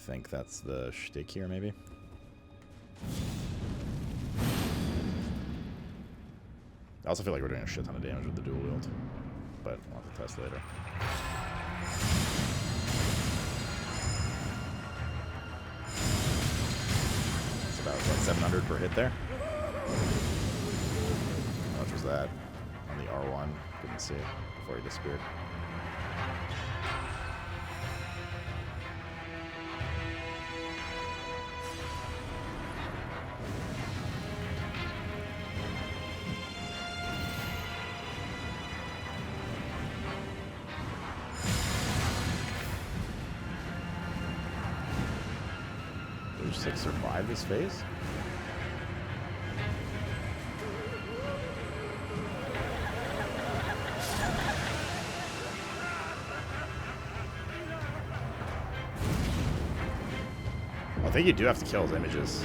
think that's the shtick here, maybe. I also feel like we're doing a shit ton of damage with the dual wield, but we'll have to test later. It's about, what, 700 per hit there? How much was that on the R1? Couldn't see before he disappeared. Like survive this phase? I think you do have to kill his images,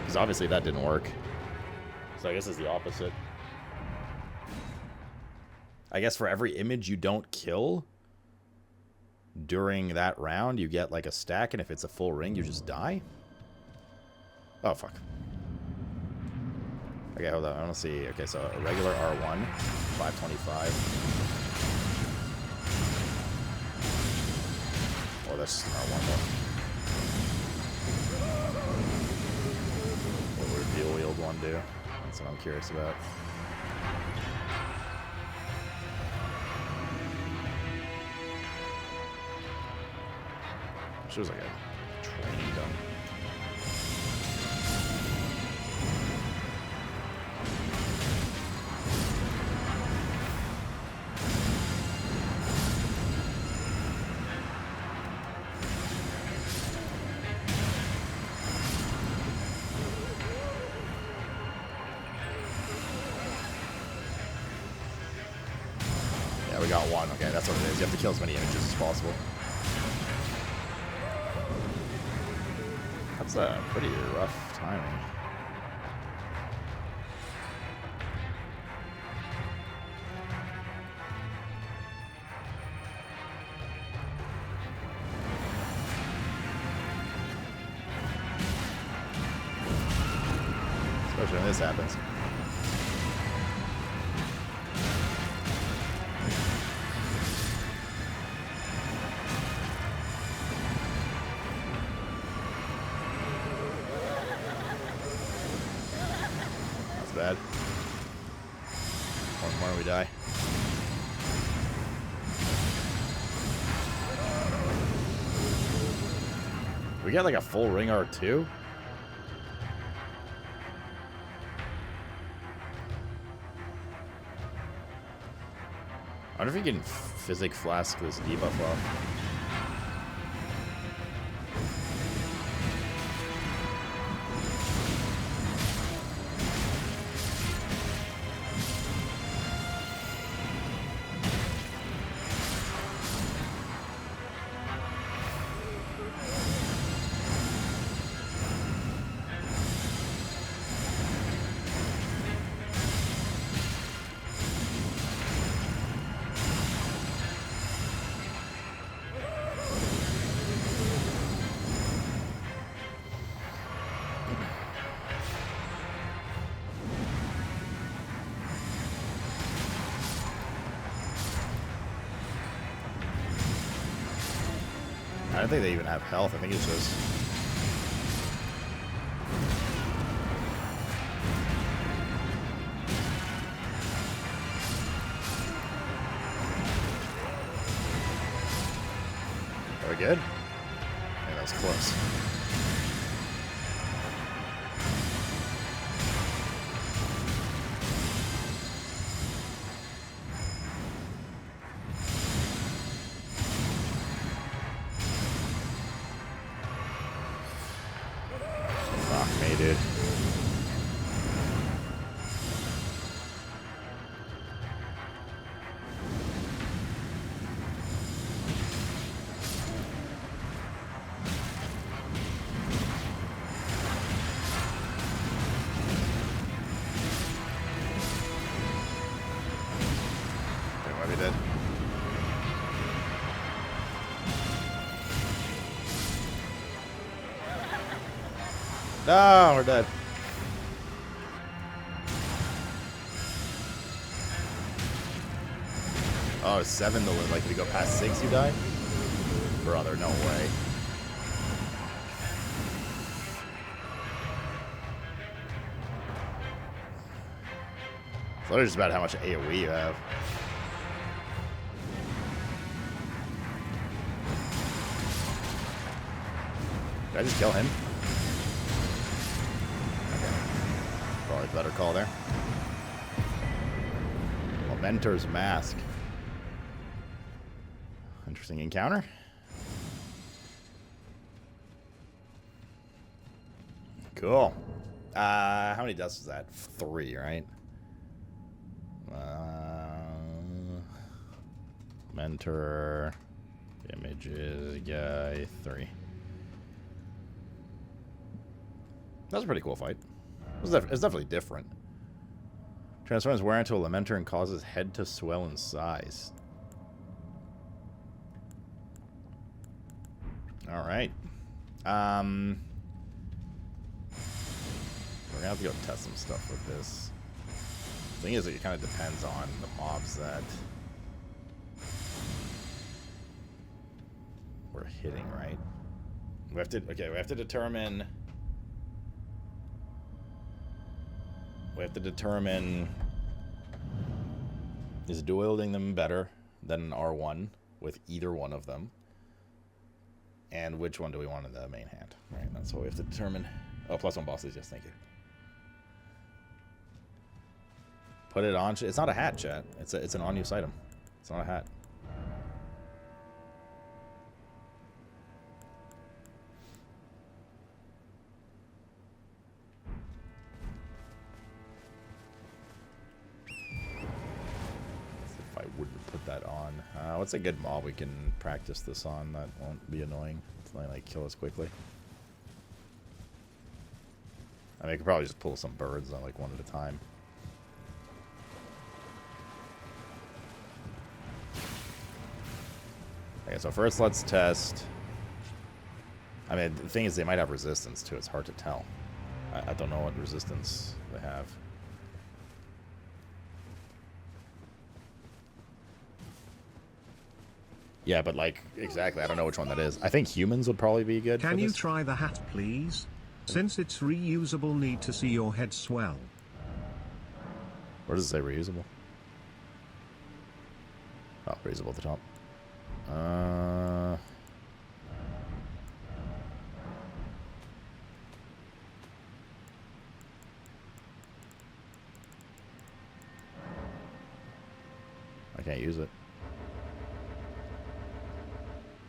because obviously that didn't work. So I guess it's the opposite. I guess for every image you don't kill during that round, you get like a stack, and if it's a full ring, you just die. Oh, fuck. Okay, hold on. I want to see. Okay, so a regular R1, 525. Oh, that's just an R1 though. What would a dual wield one do? That's what I'm curious about. She was like a training gun. Yeah, we got one. Okay, that's what it is. You have to kill as many images as possible. That's a pretty rough timing. Especially when this happens. Bad. One more and we die. We got like a full ring R2? I wonder if you can physic flask this debuff off. I don't think they even have health. I think it's just... Are we good? Yeah, that was close. Dude. No, we're dead. Oh, 7 to live. Like, if you go past 6, you die? Brother, no way. It's literally just about how much AoE you have. Did I just kill him? Okay. Probably a better call there. Mentor's Mask. Interesting encounter. Cool. How many deaths is that? 3, right? Mentor. Images. Guy. 3. That was a pretty cool fight. It's definitely different. Transforms wear into a Lamentor and causes head to swell in size. Alright. We're gonna have to go test some stuff with this. The thing is, it kind of depends on the mobs that we're hitting, right? We have to determine. We have to determine, is dual wielding them better than R1 with either one of them? And which one do we want in the main hand? Right, that's what we have to determine. Oh, +1 bosses, yes, thank you. Put it on. It's not a hat, chat. It's an on-use item. It's not a hat. If I wouldn't put that on. What's a good mob we can practice this on that won't be annoying? It's not like kill us quickly. I mean, I could probably just pull some birds on like one at a time. Okay, so first let's test. I mean, the thing is they might have resistance too. It's hard to tell. I don't know what resistance they have. Yeah, but like, exactly, I don't know which one that is. I think humans would probably be good. Can you try the hat, please? Since it's reusable, need to see your head swell. Where does it say reusable? Oh, reusable at the top. I can't use it.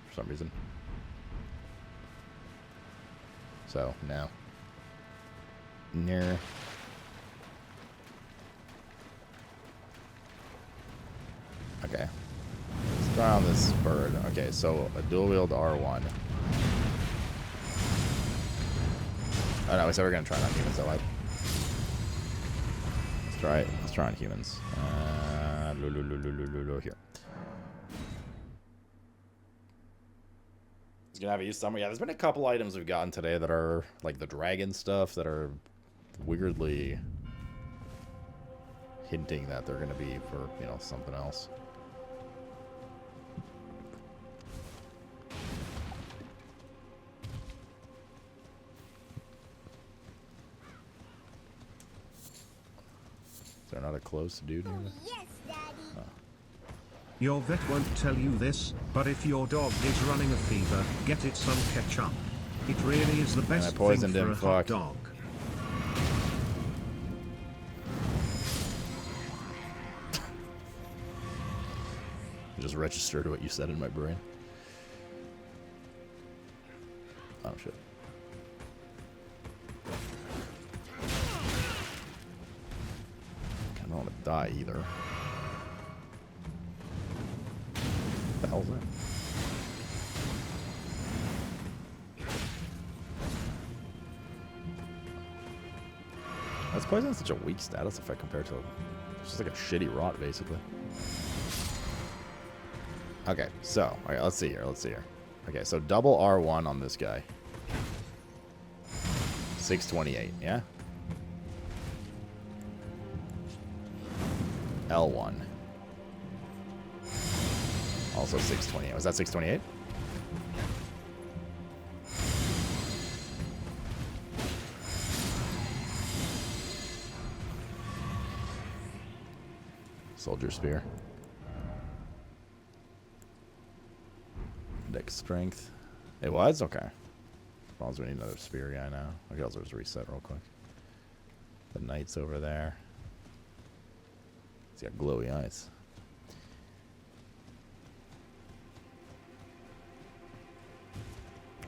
For some reason. So, no. Near. Okay. Let's try on this bird. Okay, so a dual wield R1. Oh no, we said we're gonna try it on humans, though. Let's try it. Let's try on humans. Here. It's gonna have a use somewhere. Yeah, there's been a couple items we've gotten today that are like the dragon stuff that are weirdly hinting that they're gonna be for, you know, something else. Is there not a close dude here? Yes, Daddy. Oh. Your vet won't tell you this, but if your dog is running a fever, get it some ketchup. It really is the best thing for a hot dog. I just registered what you said in my brain. Oh shit. I don't want to die either. What the hell is that? That's poison such a weak status effect compared to it's just like a shitty rot basically. Okay, so alright, let's see here. Okay, so double R1 on this guy. 628, yeah? L1. Also 628. Was that 628? Soldier Spear. Dex Strength. It was? Okay. As long as we need another spear guy now. Okay, I'll just reset real quick. The knight's over there. He's got glowy eyes.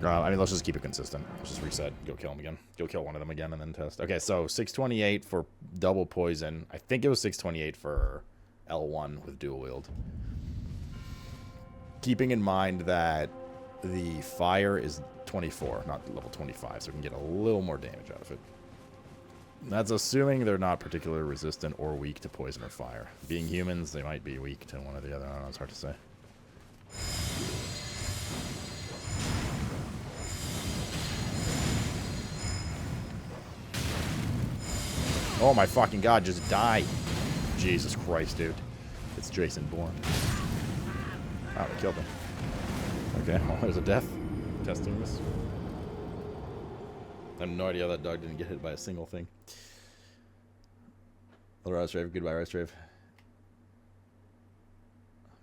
I mean, let's just keep it consistent. Let's just reset. Go kill him again. Go kill one of them again and then test. Okay, so 628 for double poison. I think it was 628 for L1 with dual wield. Keeping in mind that the fire is 24, not level 25, so we can get a little more damage out of it. That's assuming they're not particularly resistant or weak to poison or fire. Being humans, they might be weak to one or the other. I don't know, it's hard to say. Oh my fucking god, just die. Jesus Christ, dude. It's Jason Bourne. Oh, we killed him. Okay, well, there's a death. Testing this. I have no idea how that dog didn't get hit by a single thing. Hello, Rostrave. Goodbye, Rostrave.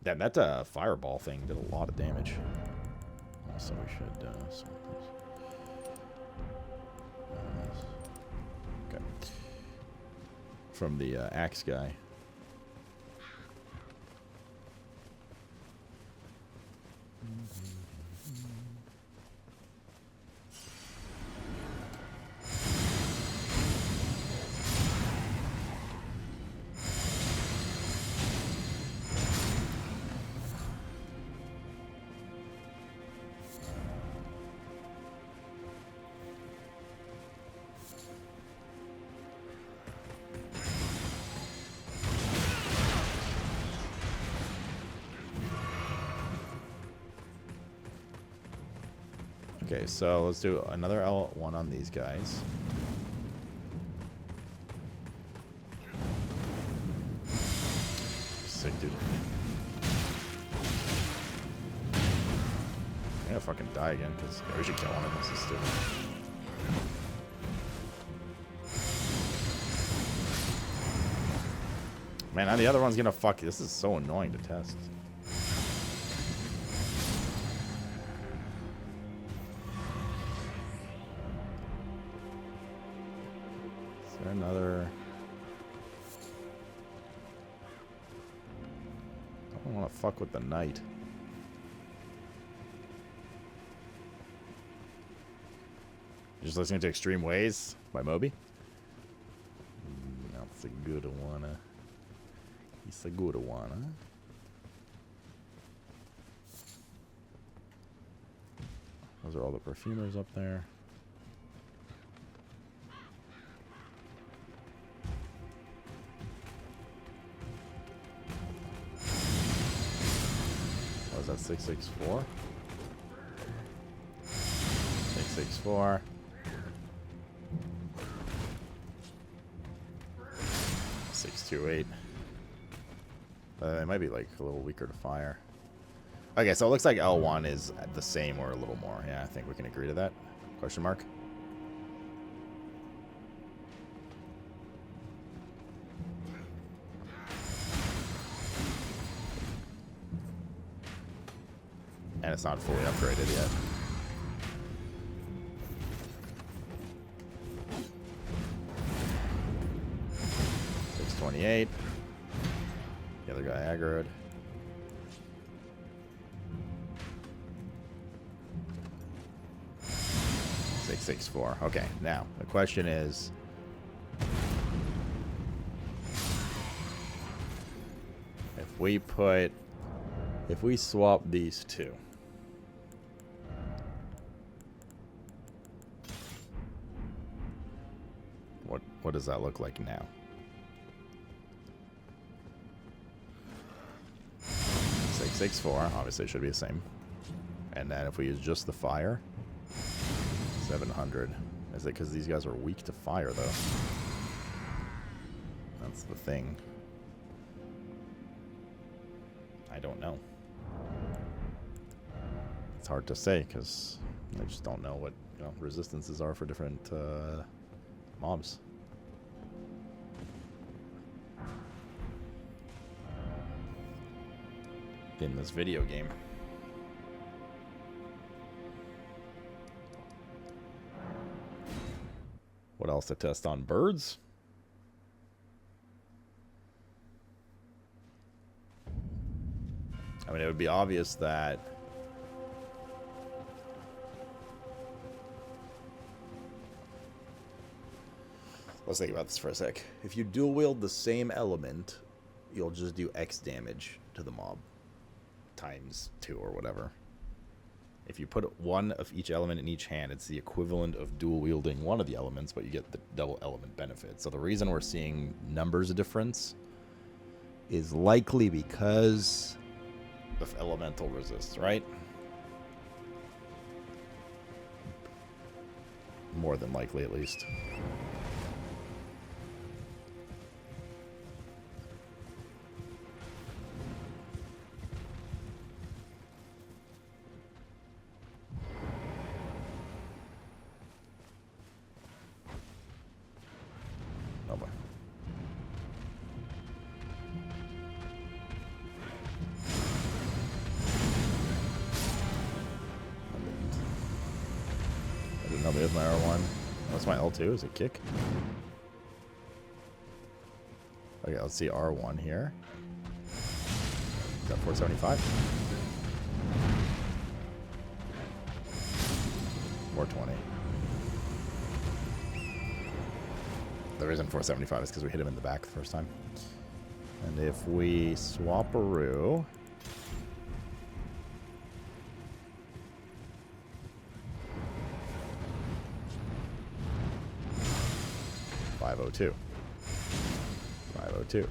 Damn, that fireball thing did a lot of damage. So we should... okay. From the axe guy. Okay, so let's do another L1 on these guys. Sick, dude. I'm gonna fucking die again, because we should kill one of them. This is stupid. Man, and the other one's gonna fuck. This is so annoying to test. Another. I don't want to fuck with the knight. Just listening to Extreme Ways by Moby. That's a good one. It's a good one. Those are all the perfumers up there. That's 664. 664. 628. It might be like a little weaker to fire. Okay, so it looks like L1 is the same or a little more. Yeah, I think we can agree to that. Question mark. And it's not fully upgraded yet. $628. The other guy aggroed. 664. Okay, now the question is, if we swap these two. What does that look like now? 664, obviously it should be the same. And then if we use just the fire, 700. Is it because these guys are weak to fire, though? That's the thing. I don't know. It's hard to say because I just don't know what resistances are for different mobs. In this video game. What else to test on? Birds? I mean, it would be obvious that let's think about this for a sec. If you dual wield the same element, you'll just do X damage to the mob times 2 or whatever. If you put one of each element in each hand, it's the equivalent of dual wielding one of the elements, but you get the double element benefit. So the reason we're seeing numbers difference is likely because of elemental resists, right? More than likely, at least. There's my R1. That's my L2. Is it kick? Okay, let's see R1 here. Is that 475? 420. The reason 475 is because we hit him in the back the first time. And if we swap a Roo, 502. 502.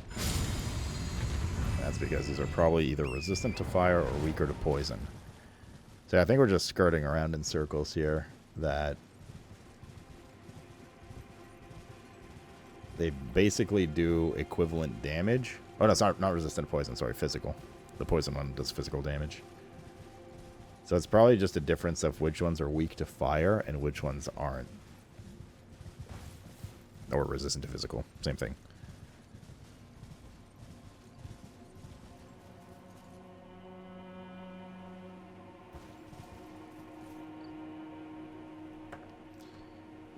That's because these are probably either resistant to fire or weaker to poison. So I think we're just skirting around in circles here. That they basically do equivalent damage. Oh no, it's not resistant to poison. Sorry, physical. The poison one does physical damage. So it's probably just a difference of which ones are weak to fire and which ones aren't. Or resistant to physical. Same thing.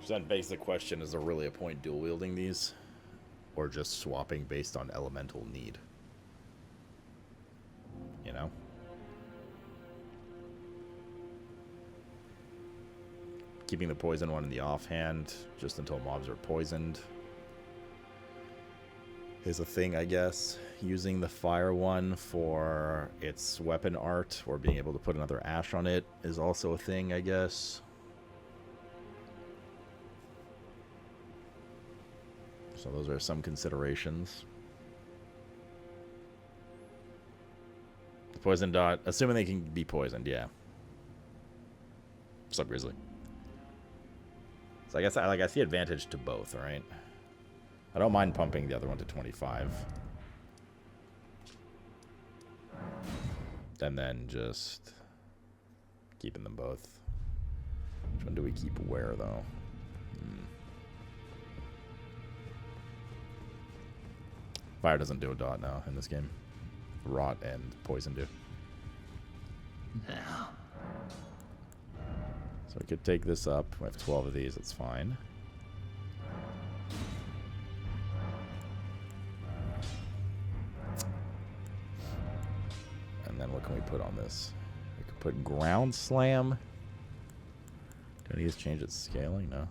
So that begs the question, is there really a point dual wielding these? Or just swapping based on elemental need? You know? Keeping the poison one in the offhand just until mobs are poisoned is a thing, I guess. Using the fire one for its weapon art or being able to put another ash on it is also a thing, I guess. So those are some considerations. The poison dot, assuming they can be poisoned, yeah. Sub Grizzly. So I guess I see advantage to both, right? I don't mind pumping the other one to 25. And then just keeping them both. Which one do we keep where, though? Fire doesn't do a dot now in this game. Rot and poison do. Now. So we could take this up. We have 12 of these. That's fine. And then what can we put on this? We could put ground slam. Do I need to change its scaling? No.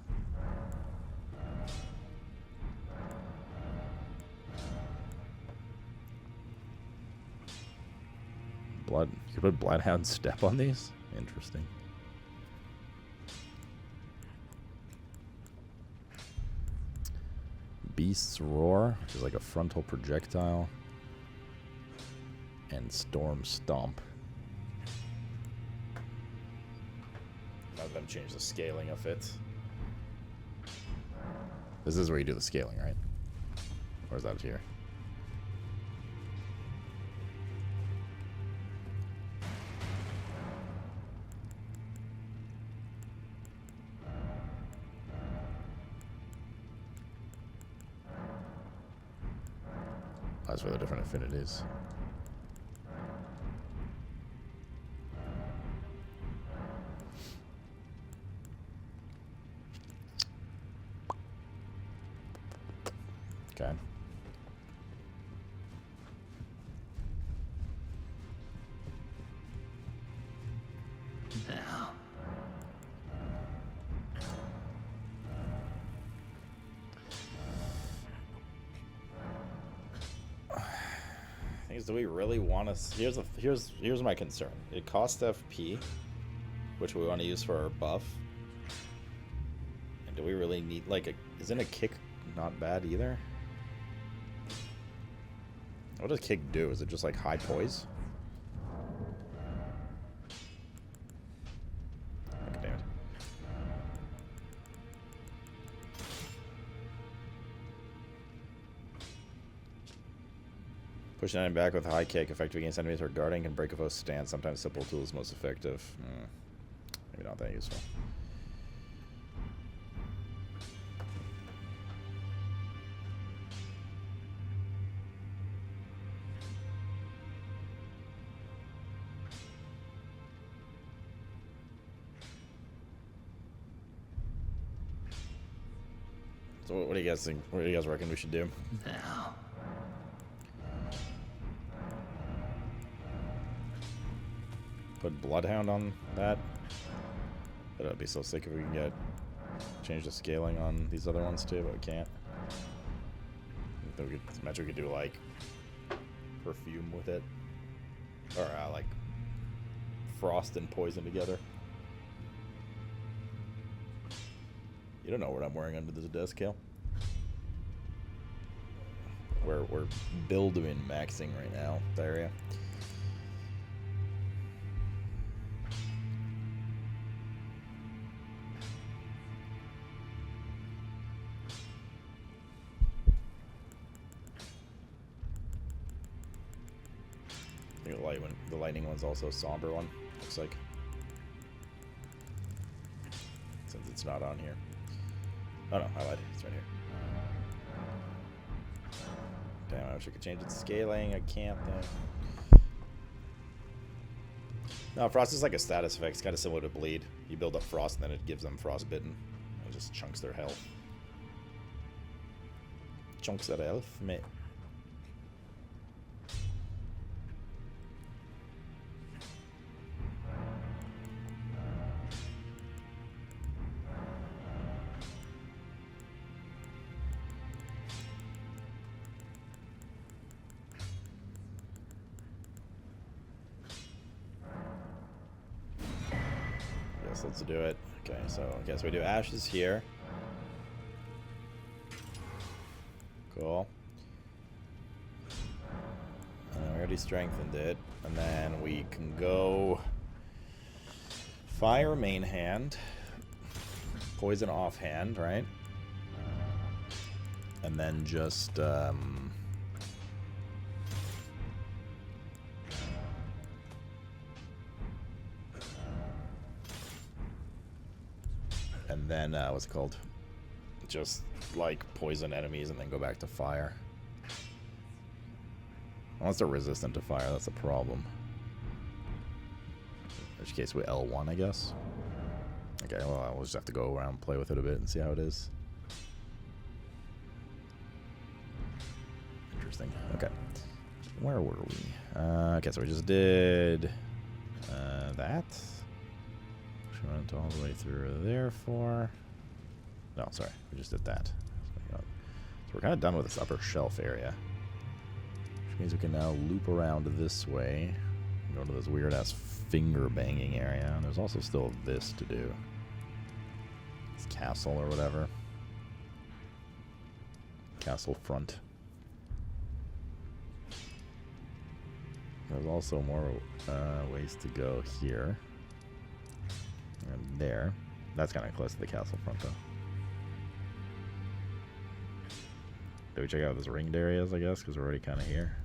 Blood. You could put Bloodhound Step on these? Interesting. Beast's Roar, which is like a frontal projectile. And Storm Stomp. Have them change the scaling of it. This is where you do the scaling, right? Or is that here? That's where the different affinities. Okay. Now. Thing is, do we really want to? Here's my concern. It costs FP, which we want to use for our buff. And do we really need like a? Isn't a kick not bad either? What does kick do? Is it just like high poise? Okay, damn it. Push an enemy back with a high kick, effective against enemies or guarding, can break a foe's stance. Sometimes simple tool is most effective. Maybe not that useful. So what do you guys think? What do you guys reckon we should do? Now. Put Bloodhound on that. But it'd be so sick if we can get change the scaling on these other ones too, but we can't. I think we could, imagine we could do like perfume with it, or like frost and poison together. You don't know what I'm wearing under this desk, Kale. We're building maxing right now, the area. I think the lightning one's also a somber one, looks like. Since it's not on here. Oh no, I lied. It's right here. Damn, I wish I could change its scaling. I can't though. No, frost is like a status effect. It's kind of similar to bleed. You build up frost and then it gives them frostbitten. It just chunks their health. Chunks their health, mate. Let's do it. Okay, so we do ashes here. Cool. And then we already strengthened it. And then we can go fire main hand, poison off hand, right? And then just and then, what's it called? Just, like, poison enemies and then go back to fire. Unless they're resistant to fire, that's a problem. In which case, we L1, I guess. Okay, well, we'll just have to go around and play with it a bit and see how it is. Interesting. Okay. Where were we? Okay, so we just did that. We went all the way through there for... No, sorry. We just did that. So we're kind of done with this upper shelf area. Which means we can now loop around this way. Go to this weird-ass finger-banging area. And there's also still this to do. This castle or whatever. Castle front. There's also more ways to go here. And there. That's kind of close to the castle front, though. Do we check out this ringed areas, I guess, because we're already kind of here?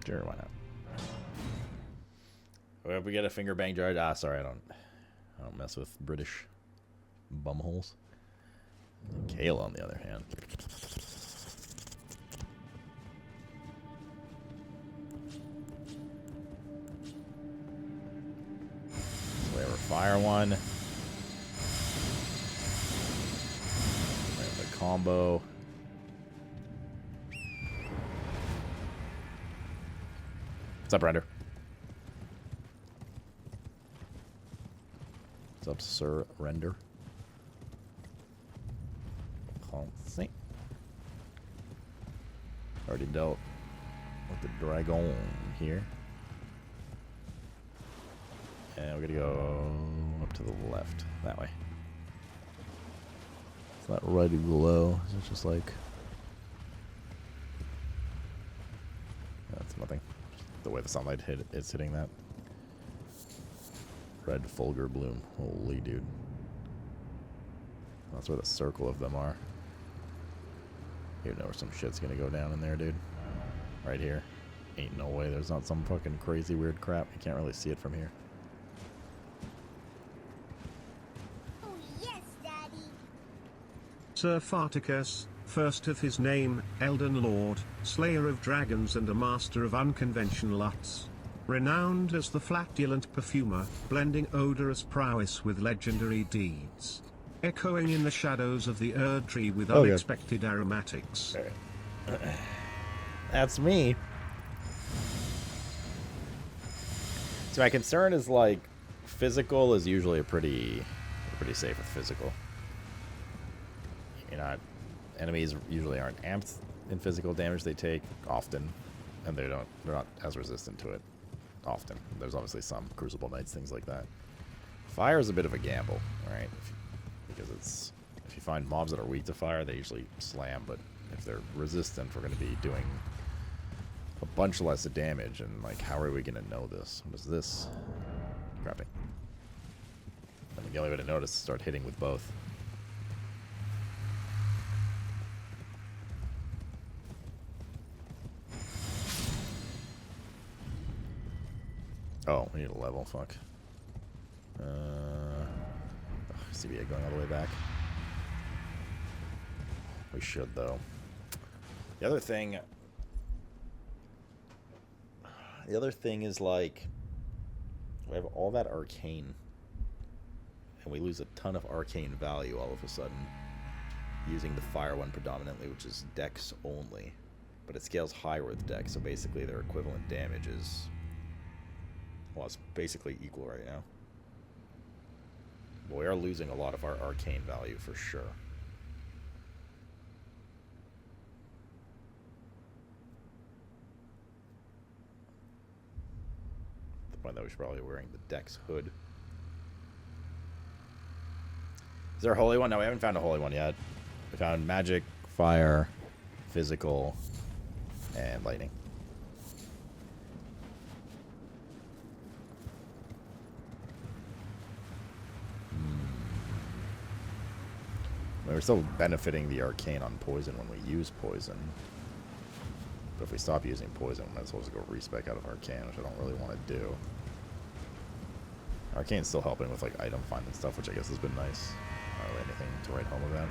Sure, why not? Well, if we get a finger bang jar, sorry, I don't mess with British bumholes. Kale, on the other hand. So we have our fire one. We have the combo. What's up, Render? What's up, Sir Render? Can't see. Already dealt with the dragon here. And we're gonna go up to the left, that way. It's not right below, it's just like... That's nothing. The way the sunlight it's hitting that. Red Fulgur Bloom. Holy dude. That's where the circle of them are. You know where some shit's gonna go down in there, dude. Right here. Ain't no way there's not some fucking crazy weird crap. You can't really see it from here. Oh yes, Daddy. Sir Farticus, first of his name, Elden Lord, Slayer of Dragons and a master of unconventional arts. Renowned as the flatulent perfumer, blending odorous prowess with legendary deeds. Echoing in the shadows of the Erdtree with unexpected aromatics. That's me. So my concern is, like, physical is usually pretty safe with physical. You're not... Enemies usually aren't amped in physical damage they take often, and they're not as resistant to it often. There's obviously some Crucible Knights, things like that. Fire is a bit of a gamble, right? Because it's, if you find mobs that are weak to fire, they usually slam, but if they're resistant, we're going to be doing a bunch less damage, and like, how are we going to know this? What is this? Crapping. I mean, the only way to notice is start hitting with both. Oh, we need a level, fuck. CBA going all the way back. We should, though. The other thing is, like, we have all that arcane, and we lose a ton of arcane value all of a sudden, using the fire one predominantly, which is dex only. But it scales higher with dex, so basically their equivalent damage is... Well, it's basically equal right now. But we are losing a lot of our arcane value for sure. At the point that we should probably be wearing the Dex hood. Is there a holy one? No, we haven't found a holy one yet. We found magic, fire, physical, and lightning. We're still benefiting the arcane on poison when we use poison. But if we stop using poison, we're not supposed to go respec out of arcane, which I don't really want to do. Arcane's still helping with like item find and stuff, which I guess has been nice. Not really anything to write home about.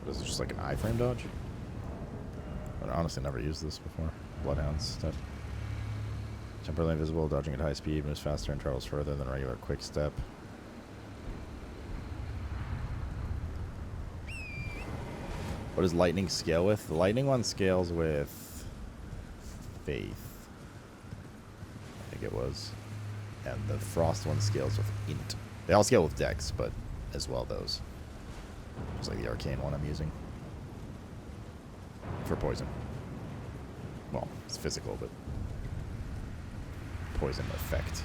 What is it, just like an iframe dodge? I've honestly never used this before. Bloodhound step. Temporarily invisible, dodging at high speed, moves faster and travels further than a regular quick step. What does lightning scale with? The lightning one scales with faith, I think it was. And the frost one scales with int. They all scale with dex, but as well those. Just like the arcane one I'm using. For poison. Well, it's physical, but poison effect.